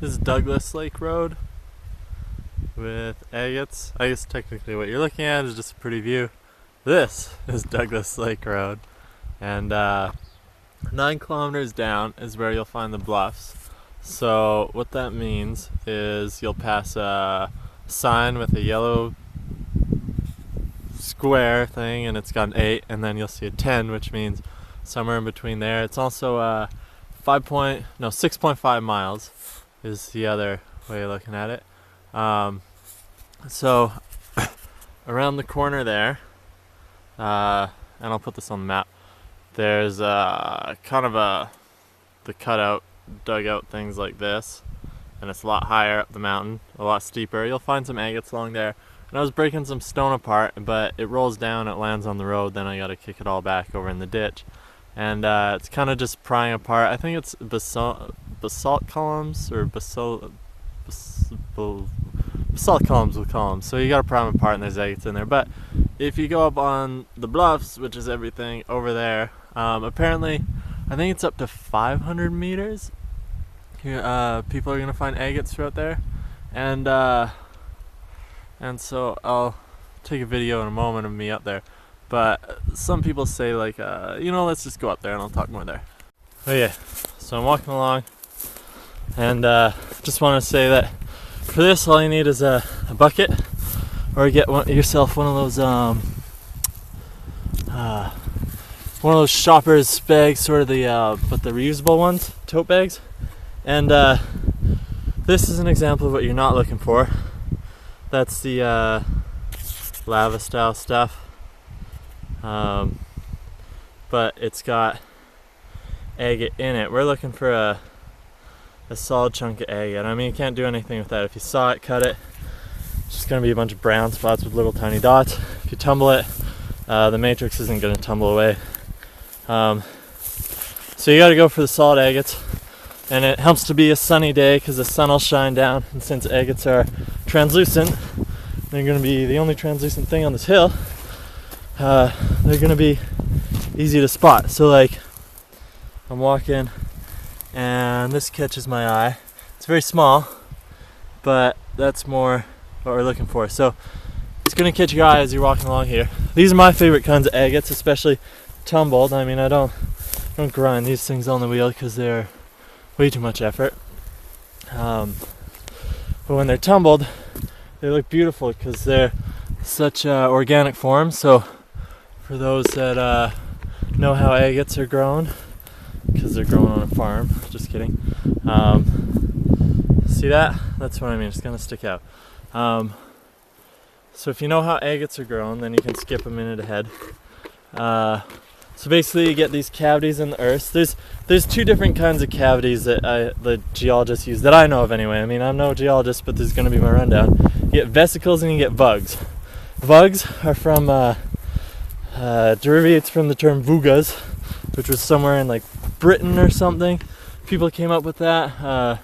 This is Douglas Lake Road with agates. I guess technically what you're looking at is just a pretty view. This is Douglas Lake Road, and 9 kilometers down is where you'll find the bluffs. So what that means is you'll pass a sign with a yellow square thing, and it's got an 8, and then you'll see a 10, which means somewhere in between there. It's also 6.5 miles is the other way of looking at it. So around the corner there, and I'll put this on the map, there's the cutout, dugout things like this, and it's a lot higher up the mountain, a lot steeper. You'll find some agates along there, and I was breaking some stone apart, but it rolls down, it lands on the road, then I gotta kick it all back over in the ditch, and it's kind of just prying apart. I think it's basalt columns, or basalt columns we'll call them. So you gotta pry them apart, and there's agates in there. But if you go up on the bluffs, which is everything over there, apparently I think it's up to 500 meters. People are gonna find agates throughout there, and so I'll take a video in a moment of me up there. But some people say, like, let's just go up there and I'll talk more there. Oh yeah, so I'm walking along, and just want to say that for this, all you need is a bucket, or get yourself one of those shopper's bags, sort of but the reusable ones, tote bags. And this is an example of what you're not looking for. That's the lava style stuff, but it's got agate in it. We're looking for a solid chunk of agate. I mean, you can't do anything with that. If you saw it, cut it, it's just going to be a bunch of brown spots with little tiny dots. If you tumble it, the matrix isn't going to tumble away. So you got to go for the solid agates, and it helps to be a sunny day because the sun will shine down, and since agates are translucent, they're going to be the only translucent thing on this hill. They're going to be easy to spot. So like, I'm walking, and this catches my eye. It's very small, but that's more what we're looking for. So it's going to catch your eye as you're walking along here. These are my favorite kinds of agates, especially tumbled. I mean, I don't grind these things on the wheel because they're way too much effort. But when they're tumbled, they look beautiful because they're such organic forms. So for those that know how agates are grown, because they're grown on a farm, just kidding. See that? That's what I mean, it's gonna stick out. So if you know how agates are grown, then you can skip a minute ahead. So basically you get these cavities in the earth. There's 2 different kinds of cavities that the geologists use, that I know of anyway. I mean, I'm no geologist, but this is gonna be my rundown. You get vesicles and you get vugs. Vugs are from, derivates from the term vugas, which was somewhere in like Britain or something. People came up with that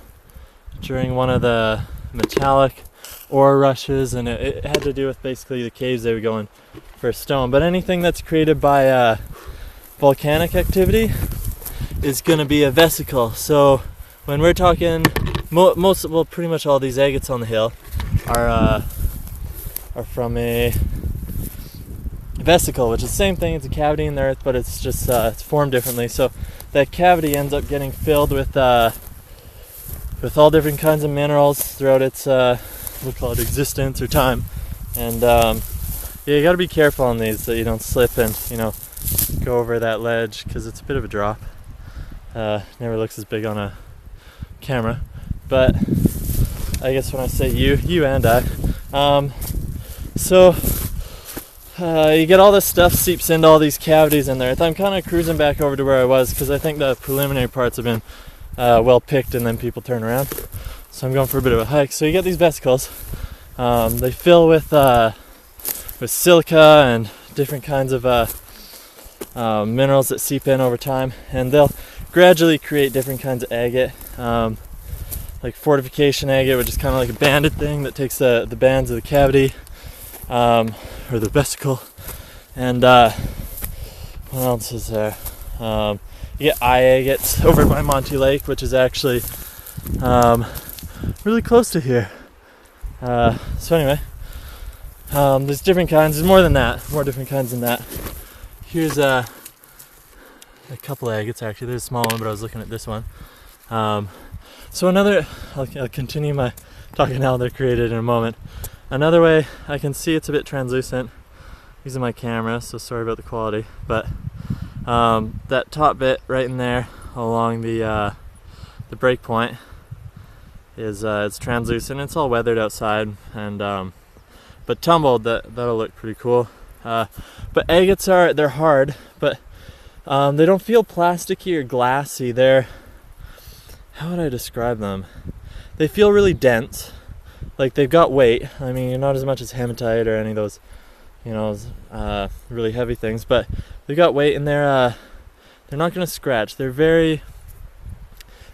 during one of the metallic ore rushes, and it had to do with basically the caves they were going for stone. But anything that's created by volcanic activity is going to be a vesicle. So when we're talking, pretty much all these agates on the hill are from a vesicle, which is the same thing. It's a cavity in the earth, but it's just it's formed differently. So that cavity ends up getting filled with all different kinds of minerals throughout its we'll call it existence or time. And you got to be careful on these that you don't slip and go over that ledge, because it's a bit of a drop. Never looks as big on a camera, but I guess when I say you and I, you get all this stuff seeps into all these cavities in there. I'm kind of cruising back over to where I was because I think the preliminary parts have been well picked, and then people turn around. So I'm going for a bit of a hike. So you get these vesicles. They fill with silica and different kinds of minerals that seep in over time, and they'll gradually create different kinds of agate, like fortification agate, which is kind of like a banded thing that takes the bands of the cavity, or the vesicle. And what else is there? You get eye agates over by Monty Lake, which is actually really close to here. So anyway, there's different kinds. There's more than that. More different kinds than that. Here's a couple agates actually. There's a small one, but I was looking at this one. So another, I'll continue my talking how they're created in a moment. Another way I can see it's a bit translucent using my camera, so sorry about the quality, but that top bit right in there along the break point is it's translucent. It's all weathered outside, and but tumbled, that'll look pretty cool. But agates they're hard, but they don't feel plasticky or glassy. How would I describe them? They feel really dense, like they've got weight. I mean, not as much as hematite or any of those, really heavy things, but they've got weight, and they're not gonna scratch. They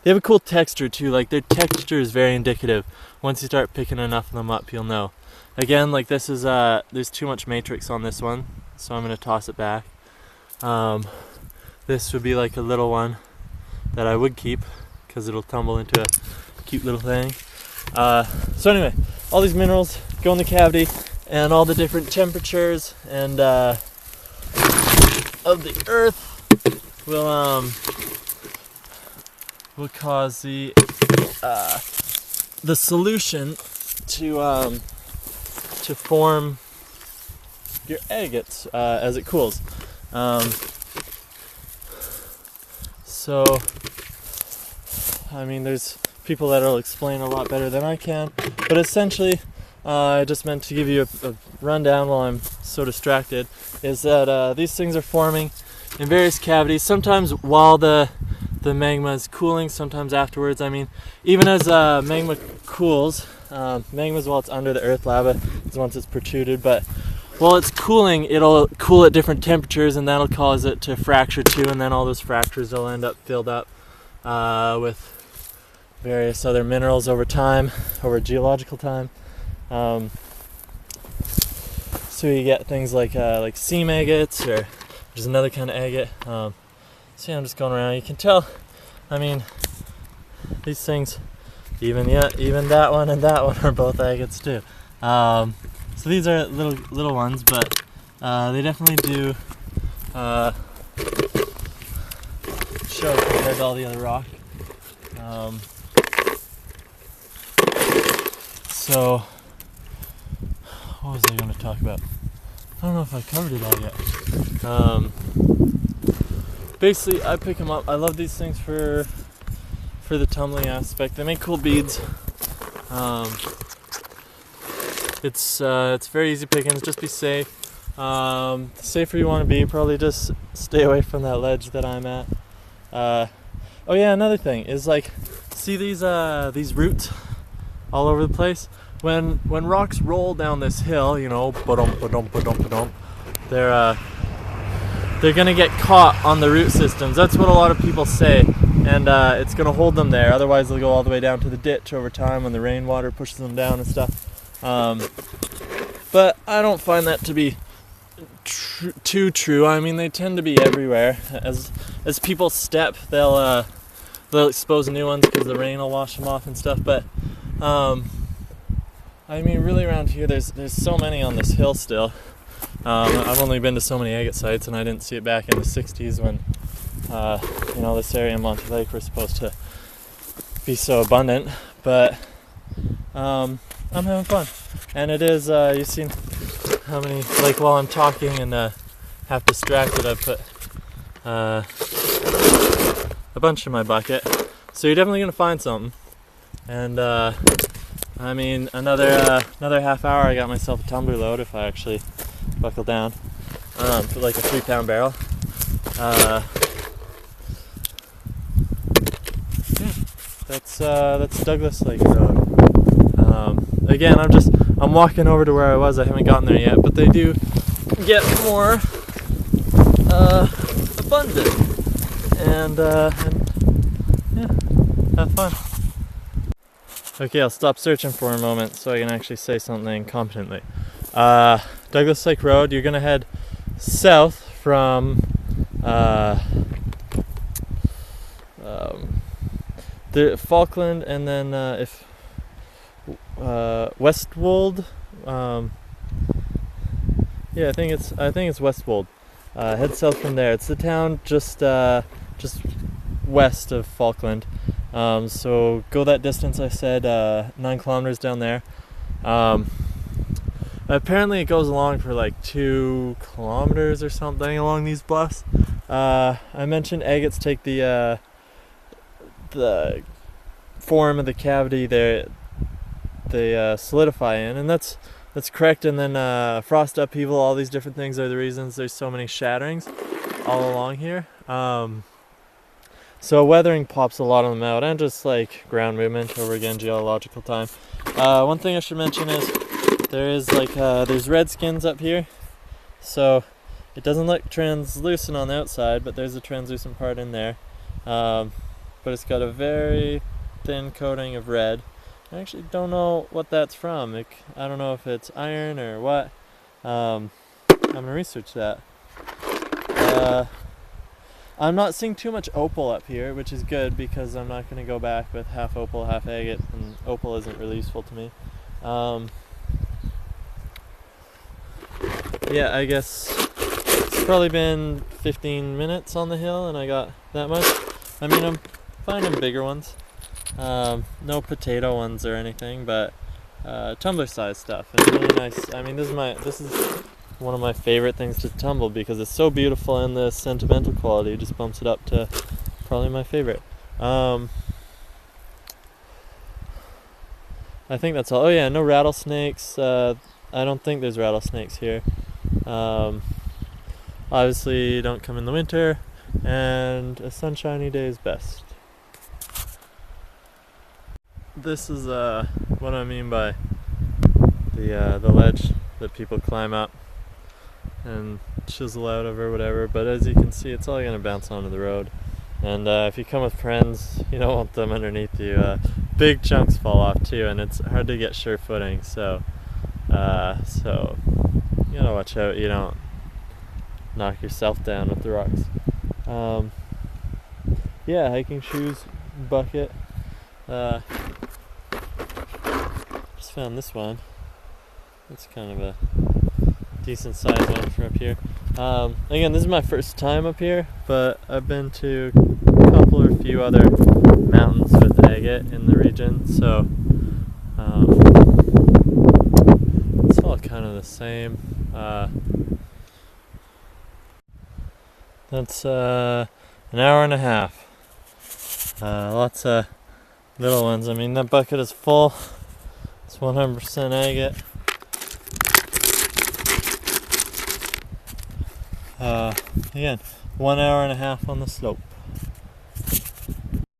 have a cool texture too. Like their texture is very indicative. Once you start picking enough of them up, you'll know. Again, like this is there's too much matrix on this one, so I'm gonna toss it back. This would be like a little one that I would keep because it'll tumble into a cute little thing. So anyway, all these minerals go in the cavity, and all the different temperatures and of the earth will cause the solution to form your agates as it cools. So I mean, there's people that'll explain a lot better than I can, but essentially I just meant to give you a rundown while I'm so distracted, is that these things are forming in various cavities, sometimes while the magma is cooling, sometimes afterwards. I mean, even as magma cools, magma is while it's under the earth, lava is once it's protruded, but while it's cooling, it'll cool at different temperatures, and that'll cause it to fracture too, and then all those fractures will end up filled up with various other minerals over time, over geological time. So you get things like seam agates, or which is another kind of agate. So yeah, I'm just going around. You can tell, I mean, these things, even that one and that one are both agates too. So these are little ones, but they definitely do show compared to all the other rock. So what was I going to talk about? I don't know if I covered it all yet. Basically, I pick them up. I love these things for the tumbling aspect. They make cool beads. It's very easy pickings. Just be safe. Safer you want to be. Probably just stay away from that ledge that I'm at. Oh yeah, another thing is, like, see these roots all over the place. When rocks roll down this hill, you know, they're gonna get caught on the root systems. That's what a lot of people say, and it's gonna hold them there. Otherwise, they'll go all the way down to the ditch over time when the rainwater pushes them down and stuff. But I don't find that to be too true. I mean, they tend to be everywhere. As people step, they'll expose new ones because the rain will wash them off and stuff. But I mean, really around here, there's so many on this hill still. I've only been to so many agate sites, and I didn't see it back in the 60s when this area in Monty Lake were supposed to be so abundant. But I'm having fun, and it is. You've seen how many, like, while I'm talking and half distracted, I put a bunch in my bucket. So you're definitely gonna find something. And I mean, another half hour, I got myself a tumbler load if I actually buckle down. Put like a 3-pound barrel. Yeah, that's Douglas Lake Road. Again, I'm walking over to where I was. I haven't gotten there yet, but they do get more abundant, and yeah, have fun. Okay, I'll stop searching for a moment so I can actually say something competently. Douglas Lake Road, you're gonna head south from the Falkland, and then if Westwold. Yeah, I think it's Westwold. Head south from there. It's the town just west of Falkland. So go that distance. I said 9 kilometers down there. Apparently it goes along for like 2 kilometers or something along these bluffs. I mentioned agates take the form of the cavity they solidify in, and that's correct. And then frost upheaval, all these different things are the reasons there's so many shatterings all along here. So weathering pops a lot of them out, and just like ground movement over again, geological time. One thing I should mention is there's redskins up here, so it doesn't look translucent on the outside, but there's a translucent part in there. But it's got a very thin coating of red. I actually don't know what that's from. I don't know if it's iron or what. I'm gonna research that. I'm not seeing too much opal up here, which is good because I'm not gonna go back with half opal, half agate, and opal isn't really useful to me. Yeah, I guess it's probably been 15 minutes on the hill and I got that much. I mean, I'm finding bigger ones. No potato ones or anything, but tumbler size stuff. It's really nice. I mean, this is one of my favorite things to tumble because it's so beautiful, and the sentimental quality just bumps it up to probably my favorite. I think that's all. Oh yeah, no rattlesnakes. I don't think there's rattlesnakes here. Obviously don't come in the winter, and a sunshiny day is best. This is what I mean by the ledge that people climb up and chisel out of or whatever, but as you can see, it's all gonna bounce onto the road. And if you come with friends, you don't want them underneath you. Big chunks fall off too, and it's hard to get sure footing, so you gotta watch out you don't knock yourself down with the rocks. Yeah, hiking shoes, bucket. Just found this one. It's kind of a decent sized one for up here. Again, this is my first time up here, but I've been to a couple or a few other mountains with agate in the region, so it's all kind of the same. That's an hour and a half. Lots of little ones. I mean, that bucket is full. It's 100% agate. Again, 1 hour and a half on the slope.